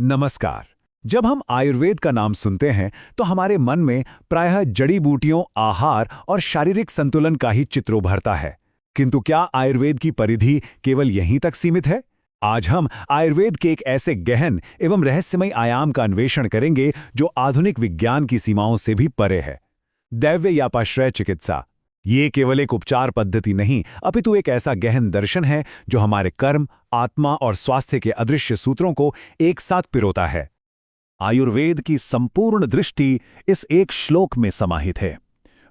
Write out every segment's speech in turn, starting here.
नमस्कार। जब हम आयुर्वेद का नाम सुनते हैं तो हमारे मन में प्रायः जड़ी बूटियों, आहार और शारीरिक संतुलन का ही चित्र उभरता है। किंतु क्या आयुर्वेद की परिधि केवल यहीं तक सीमित है? आज हम आयुर्वेद के एक ऐसे गहन एवं रहस्यमय आयाम का अन्वेषण करेंगे जो आधुनिक विज्ञान की सीमाओं से भी परे है। दैव्ययापाश्रय चिकित्सा ये केवल एक उपचार पद्धति नहीं, अपितु एक ऐसा गहन दर्शन है जो हमारे कर्म, आत्मा और स्वास्थ्य के अदृश्य सूत्रों को एक साथ पिरोता है। आयुर्वेद की संपूर्ण दृष्टि इस एक श्लोक में समाहित है।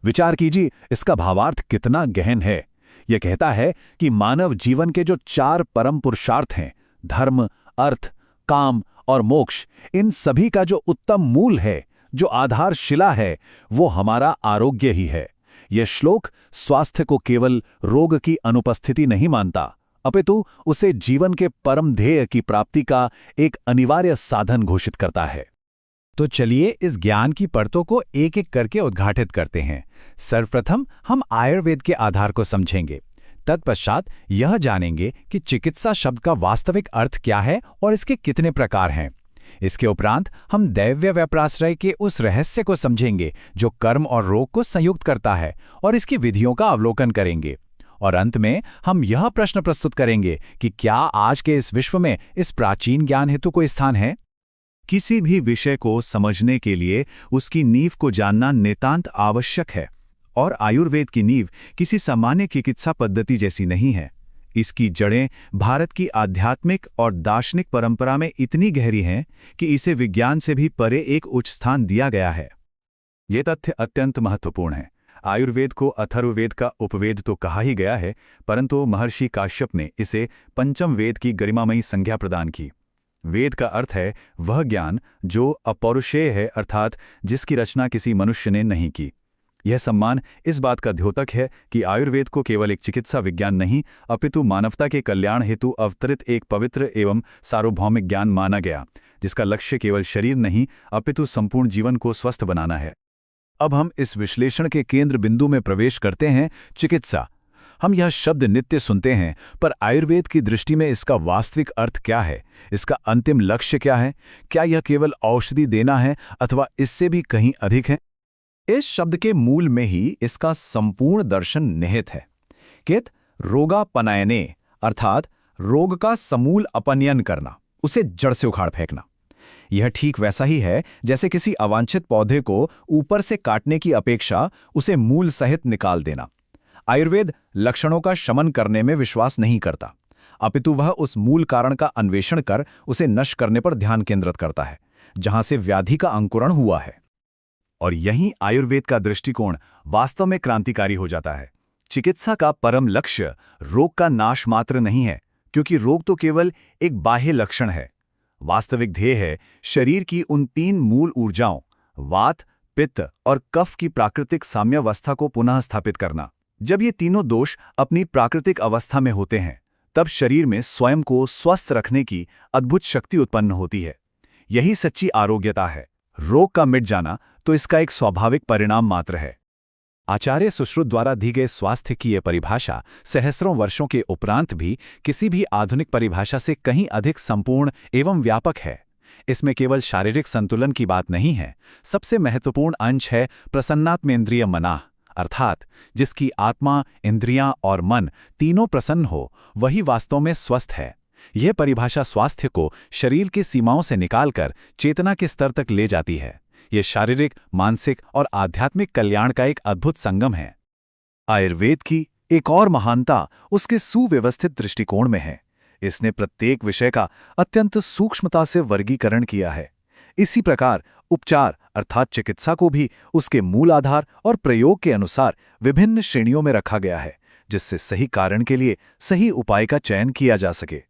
विचार कीजिए, इसका भावार्थ कितना गहन है। यह कहता है कि मानव जीवन के जो 4 परम पुरुषार्थ हैं, धर्म, अर्थ, काम और मोक्ष, इन सभी का जो उत्तम मूल है, जो आधारशिला है, वो हमारा आरोग्य ही है। यह श्लोक स्वास्थ्य को केवल रोग की अनुपस्थिति नहीं मानता, अपितु उसे जीवन के परम ध्येय की प्राप्ति का एक अनिवार्य साधन घोषित करता है। तो चलिए इस ज्ञान की परतों को एक एक करके उद्घाटित करते हैं। सर्वप्रथम हम आयुर्वेद के आधार को समझेंगे। तत्पश्चात यह जानेंगे कि चिकित्सा शब्द का वास्तविक अर्थ क्या है और इसके कितने प्रकार हैं। इसके उपरांत हम दैव्यव्यापाश्रय के उस रहस्य को समझेंगे जो कर्म और रोग को संयुक्त करता है, और इसकी विधियों का अवलोकन करेंगे। और अंत में हम यह प्रश्न प्रस्तुत करेंगे कि क्या आज के इस विश्व में इस प्राचीन ज्ञान हेतु कोई स्थान है? किसी भी विषय को समझने के लिए उसकी नींव को जानना नितांत आवश्यक है, और आयुर्वेद की नींव किसी सामान्य चिकित्सा पद्धति जैसी नहीं है। इसकी जड़ें भारत की आध्यात्मिक और दार्शनिक परंपरा में इतनी गहरी हैं कि इसे विज्ञान से भी परे एक उच्च स्थान दिया गया है। ये तथ्य अत्यंत महत्वपूर्ण है। आयुर्वेद को अथर्ववेद का उपवेद तो कहा ही गया है, परंतु महर्षि काश्यप ने इसे पंचम वेद की गरिमामयी संज्ञा प्रदान की। वेद का अर्थ है वह ज्ञान जो अपौरुषेय है, अर्थात जिसकी रचना किसी मनुष्य ने नहीं की। यह सम्मान इस बात का द्योतक है कि आयुर्वेद को केवल एक चिकित्सा विज्ञान नहीं, अपितु मानवता के कल्याण हेतु अवतरित एक पवित्र एवं सार्वभौमिक ज्ञान माना गया, जिसका लक्ष्य केवल शरीर नहीं, अपितु संपूर्ण जीवन को स्वस्थ बनाना है। अब हम इस विश्लेषण के केंद्र बिंदु में प्रवेश करते हैं, चिकित्सा। हम यह शब्द नित्य सुनते हैं, पर आयुर्वेद की दृष्टि में इसका वास्तविक अर्थ क्या है? इसका अंतिम लक्ष्य क्या है? क्या यह केवल औषधि देना है अथवा इससे भी कहीं अधिक है? इस शब्द के मूल में ही इसका संपूर्ण दर्शन निहित है। कित रोगापनयने, अर्थात रोग का समूल अपनयन करना, उसे जड़ से उखाड़ फेंकना। यह ठीक वैसा ही है जैसे किसी अवांछित पौधे को ऊपर से काटने की अपेक्षा उसे मूल सहित निकाल देना। आयुर्वेद लक्षणों का शमन करने में विश्वास नहीं करता, अपितु वह उस मूल कारण का अन्वेषण कर उसे नष्ट करने पर ध्यान केंद्रित करता है, जहां से व्याधि का अंकुरण हुआ है। और यहीं आयुर्वेद का दृष्टिकोण वास्तव में क्रांतिकारी हो जाता है। चिकित्सा का परम लक्ष्य रोग का नाश मात्र नहीं है, क्योंकि रोग तो केवल एक बाह्य लक्षण है। वास्तविक ध्येय है शरीर की उन 3 मूल ऊर्जाओं, वात, पित्त और कफ की प्राकृतिक साम्यावस्था को पुनः स्थापित करना। जब ये तीनों दोष अपनी प्राकृतिक अवस्था में होते हैं, तब शरीर में स्वयं को स्वस्थ रखने की अद्भुत शक्ति उत्पन्न होती है। यही सच्ची आरोग्यता है। रोग का मिट जाना तो इसका एक स्वाभाविक परिणाम मात्र है। आचार्य सुश्रुत द्वारा दी गई स्वास्थ्य की यह परिभाषा सहस्रों वर्षों के उपरांत भी किसी भी आधुनिक परिभाषा से कहीं अधिक संपूर्ण एवं व्यापक है। इसमें केवल शारीरिक संतुलन की बात नहीं है। सबसे महत्वपूर्ण अंश है प्रसन्नात्मेंद्रिय मनाह, अर्थात जिसकी आत्मा, इंद्रियां और मन तीनों प्रसन्न हो, वही वास्तव में स्वस्थ है। यह परिभाषा स्वास्थ्य को शरीर की सीमाओं से निकालकर चेतना के स्तर तक ले जाती है। यह शारीरिक, मानसिक और आध्यात्मिक कल्याण का एक अद्भुत संगम है। आयुर्वेद की एक और महानता उसके सुव्यवस्थित दृष्टिकोण में है। इसने प्रत्येक विषय का अत्यंत सूक्ष्मता से वर्गीकरण किया है। इसी प्रकार उपचार अर्थात चिकित्सा को भी उसके मूल आधार और प्रयोग के अनुसार विभिन्न श्रेणियों में रखा गया है, जिससे सही कारण के लिए सही उपाय का चयन किया जा सके।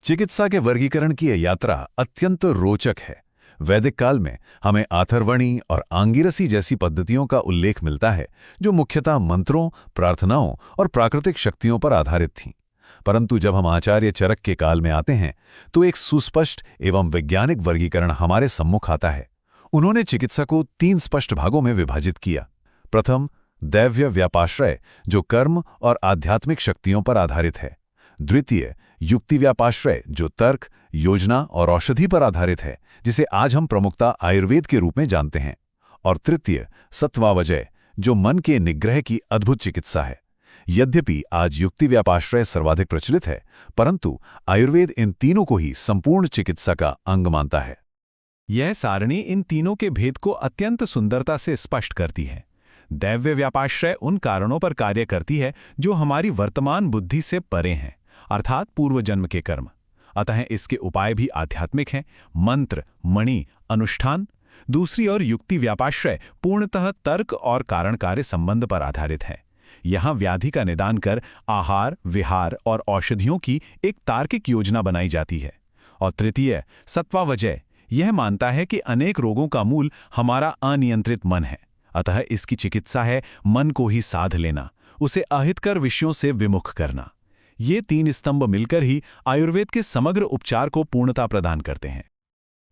चिकित्सा के वर्गीकरण की यह यात्रा अत्यंत रोचक है। वैदिक काल में हमें आथर्वणी और आंगिरसी जैसी पद्धतियों का उल्लेख मिलता है, जो मुख्यतः मंत्रों, प्रार्थनाओं और प्राकृतिक शक्तियों पर आधारित थीं। परंतु जब हम आचार्य चरक के काल में आते हैं, तो एक सुस्पष्ट एवं वैज्ञानिक वर्गीकरण हमारे सम्मुख आता है। उन्होंने चिकित्सा को 3 स्पष्ट भागों में विभाजित किया। प्रथम, दैव्य व्यापाश्रय, जो कर्म और आध्यात्मिक शक्तियों पर आधारित है। द्वितीय, युक्ति व्यापाश्रय, जो तर्क, योजना और औषधि पर आधारित है, जिसे आज हम प्रमुखता आयुर्वेद के रूप में जानते हैं। और तृतीय, सत्वावजय, जो मन के निग्रह की अद्भुत चिकित्सा है। यद्यपि आज युक्ति व्यापाश्रय सर्वाधिक प्रचलित है, परंतु आयुर्वेद इन तीनों को ही संपूर्ण चिकित्सा का अंग मानता है। यह सारणी इन तीनों के भेद को अत्यंत सुंदरता से स्पष्ट करती है। दैव्य व्यापाश्रय उन कारणों पर कार्य करती है जो हमारी वर्तमान बुद्धि से परे हैं, अर्थात पूर्व जन्म के कर्म। अतः इसके उपाय भी आध्यात्मिक हैं, मंत्र, मणि, अनुष्ठान। दूसरी ओर युक्ति व्यापाश्रय पूर्णतः तर्क और कारण कार्य संबंध पर आधारित है। यहाँ व्याधि का निदान कर आहार, विहार और औषधियों की एक तार्किक योजना बनाई जाती है। और तृतीय, सत्वावजय, यह मानता है कि अनेक रोगों का मूल हमारा अनियंत्रित मन है। अतः इसकी चिकित्सा है मन को ही साध लेना, उसे अहितकर विषयों से विमुख करना। ये तीन स्तंभ मिलकर ही आयुर्वेद के समग्र उपचार को पूर्णता प्रदान करते हैं।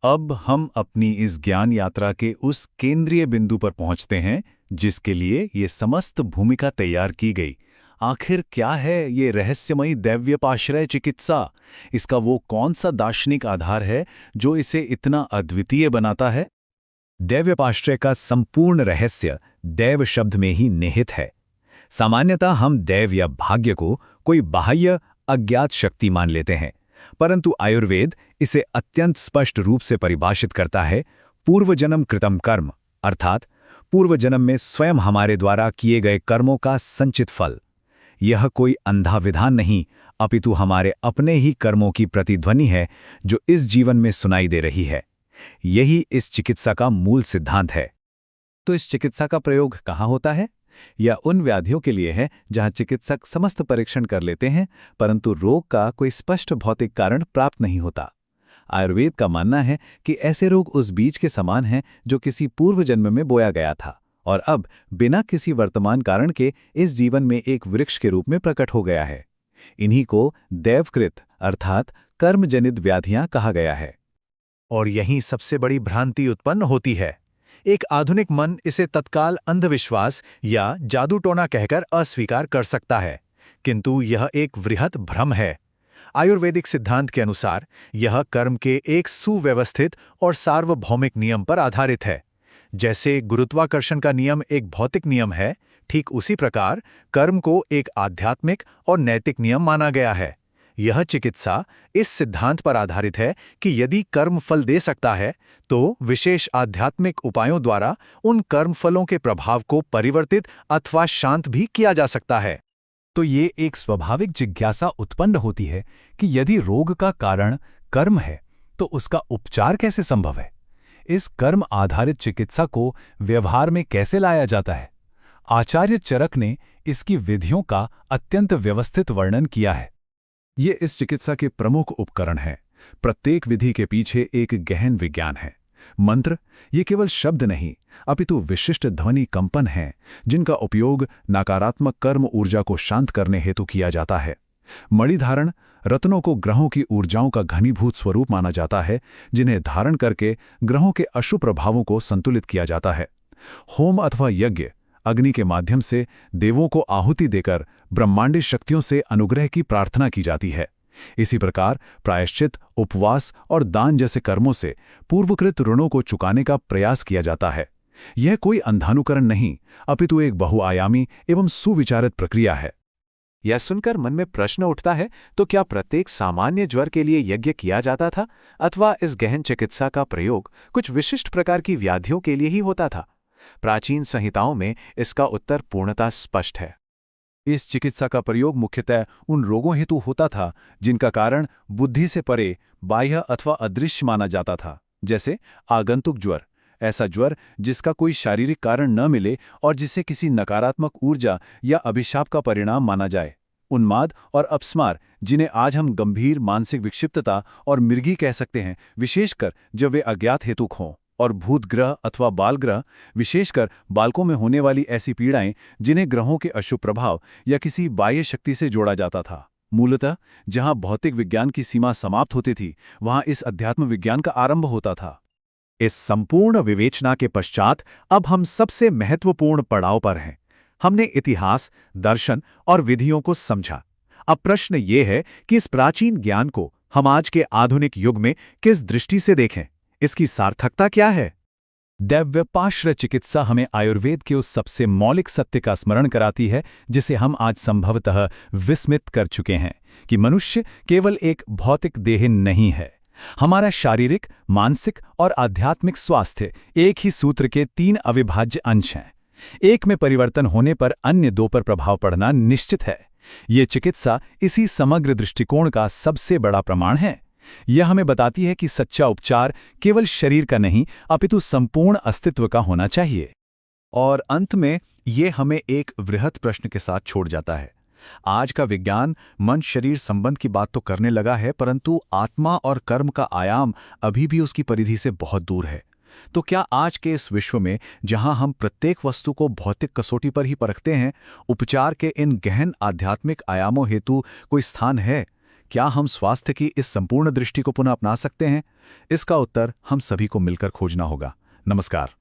अब हम अपनी इस ज्ञान यात्रा के उस केंद्रीय बिंदु पर पहुंचते हैं जिसके लिए ये समस्त भूमिका तैयार की गई। आखिर क्या है ये रहस्यमयी दैव्यपाश्रय चिकित्सा? इसका वो कौन सा दार्शनिक आधार है जो इसे इतना अद्वितीय बनाता है? दैव्यपाश्रय का संपूर्ण रहस्य दैव शब्द में ही निहित है। सामान्यतः हम दैव या भाग्य को कोई बाह्य अज्ञात शक्ति मान लेते हैं, परंतु आयुर्वेद इसे अत्यंत स्पष्ट रूप से परिभाषित करता है पूर्वजन्म कृतम कर्म, अर्थात पूर्व जन्म में स्वयं हमारे द्वारा किए गए कर्मों का संचित फल। यह कोई अंधा विधान नहीं, अपितु हमारे अपने ही कर्मों की प्रतिध्वनि है जो इस जीवन में सुनाई दे रही है। यही इस चिकित्सा का मूल सिद्धांत है। तो इस चिकित्सा का प्रयोग कहाँ होता है? यह उन व्याधियों के लिए है जहां चिकित्सक समस्त परीक्षण कर लेते हैं, परंतु रोग का कोई स्पष्ट भौतिक कारण प्राप्त नहीं होता। आयुर्वेद का मानना है कि ऐसे रोग उस बीज के समान हैं जो किसी पूर्व जन्म में बोया गया था और अब बिना किसी वर्तमान कारण के इस जीवन में एक वृक्ष के रूप में प्रकट हो गया है। इन्हीं को दैवकृत अर्थात कर्मजनित व्याधियां कहा गया है। और यहीं सबसे बड़ी भ्रांति उत्पन्न होती है। एक आधुनिक मन इसे तत्काल अंधविश्वास या जादू टोना कहकर अस्वीकार कर सकता है, किंतु यह एक वृहत भ्रम है। आयुर्वेदिक सिद्धांत के अनुसार यह कर्म के एक सुव्यवस्थित और सार्वभौमिक नियम पर आधारित है। जैसे गुरुत्वाकर्षण का नियम एक भौतिक नियम है, ठीक उसी प्रकार कर्म को एक आध्यात्मिक और नैतिक नियम माना गया है। यह चिकित्सा इस सिद्धांत पर आधारित है कि यदि कर्म फल दे सकता है तो विशेष आध्यात्मिक उपायों द्वारा उन कर्म फलों के प्रभाव को परिवर्तित अथवा शांत भी किया जा सकता है। तो ये एक स्वाभाविक जिज्ञासा उत्पन्न होती है कि यदि रोग का कारण कर्म है तो उसका उपचार कैसे संभव है? इस कर्म आधारित चिकित्सा को व्यवहार में कैसे लाया जाता है? आचार्य चरक ने इसकी विधियों का अत्यंत व्यवस्थित वर्णन किया है। ये इस चिकित्सा के प्रमुख उपकरण हैं। प्रत्येक विधि के पीछे एक गहन विज्ञान है। मंत्र ये केवल शब्द नहीं, अपितु विशिष्ट ध्वनि कंपन हैं जिनका उपयोग नकारात्मक कर्म ऊर्जा को शांत करने हेतु किया जाता है। मणिधारण रत्नों को ग्रहों की ऊर्जाओं का घनीभूत स्वरूप माना जाता है, जिन्हें धारण करके ग्रहों के अशुभ प्रभावों को संतुलित किया जाता है। होम अथवा यज्ञ अग्नि के माध्यम से देवों को आहुति देकर ब्रह्मांडी शक्तियों से अनुग्रह की प्रार्थना की जाती है। इसी प्रकार प्रायश्चित, उपवास और दान जैसे कर्मों से पूर्वकृत ऋणों को चुकाने का प्रयास किया जाता है। यह कोई अंधानुकरण नहीं, अपितु एक बहुआयामी एवं सुविचारित प्रक्रिया है। यह सुनकर मन में प्रश्न उठता है, तो क्या प्रत्येक सामान्य ज्वर के लिए यज्ञ किया जाता था, अथवा इस गहन चिकित्सा का प्रयोग कुछ विशिष्ट प्रकार की व्याधियों के लिए ही होता था? प्राचीन संहिताओं में इसका उत्तर पूर्णतः स्पष्ट है। इस चिकित्सा का प्रयोग मुख्यतः उन रोगों हेतु होता था जिनका कारण बुद्धि से परे, बाह्य अथवा अदृश्य माना जाता था, जैसे आगंतुक ज्वर, ऐसा ज्वर जिसका कोई शारीरिक कारण न मिले और जिसे किसी नकारात्मक ऊर्जा या अभिशाप का परिणाम माना जाए। उन्माद और अपस्मार, जिन्हें आज हम गंभीर मानसिक विक्षिप्तता और मिर्गी कह सकते हैं, विशेषकर जब वे अज्ञात हेतुक हों। और भूत ग्रह अथवा बाल ग्रह, विशेषकर बालकों में होने वाली ऐसी पीड़ाएं जिन्हें ग्रहों के अशुभ प्रभाव या किसी बाह्य शक्ति से जोड़ा जाता था। मूलतः जहां भौतिक विज्ञान की सीमा समाप्त होती थी, वहां इस अध्यात्म विज्ञान का आरंभ होता था। इस संपूर्ण विवेचना के पश्चात अब हम सबसे महत्वपूर्ण पड़ाव पर हैं। हमने इतिहास, दर्शन और विधियों को समझा। अब प्रश्न ये है कि इस प्राचीन ज्ञान को हम आज के आधुनिक युग में किस दृष्टि से देखें? इसकी सार्थकता क्या है? दैव्यपाश्रय चिकित्सा हमें आयुर्वेद के उस सबसे मौलिक सत्य का स्मरण कराती है जिसे हम आज संभवतः विस्मित कर चुके हैं कि मनुष्य केवल एक भौतिक देह नहीं है। हमारा शारीरिक, मानसिक और आध्यात्मिक स्वास्थ्य एक ही सूत्र के 3 अविभाज्य अंश हैं। एक में परिवर्तन होने पर अन्य 2 पर प्रभाव पड़ना निश्चित है। ये चिकित्सा इसी समग्र दृष्टिकोण का सबसे बड़ा प्रमाण है। यह हमें बताती है कि सच्चा उपचार केवल शरीर का नहीं अपितु संपूर्ण अस्तित्व का होना चाहिए। और अंत में ये हमें एक वृहत प्रश्न के साथ छोड़ जाता है। आज का विज्ञान मन शरीर संबंध की बात तो करने लगा है, परंतु आत्मा और कर्म का आयाम अभी भी उसकी परिधि से बहुत दूर है। तो क्या आज के इस विश्व में, जहां हम प्रत्येक वस्तु को भौतिक कसौटी पर ही परखते हैं, उपचार के इन गहन आध्यात्मिक आयामों हेतु कोई स्थान है? क्या हम स्वास्थ्य की इस संपूर्ण दृष्टि को पुनः अपना सकते हैं? इसका उत्तर हम सभी को मिलकर खोजना होगा। नमस्कार।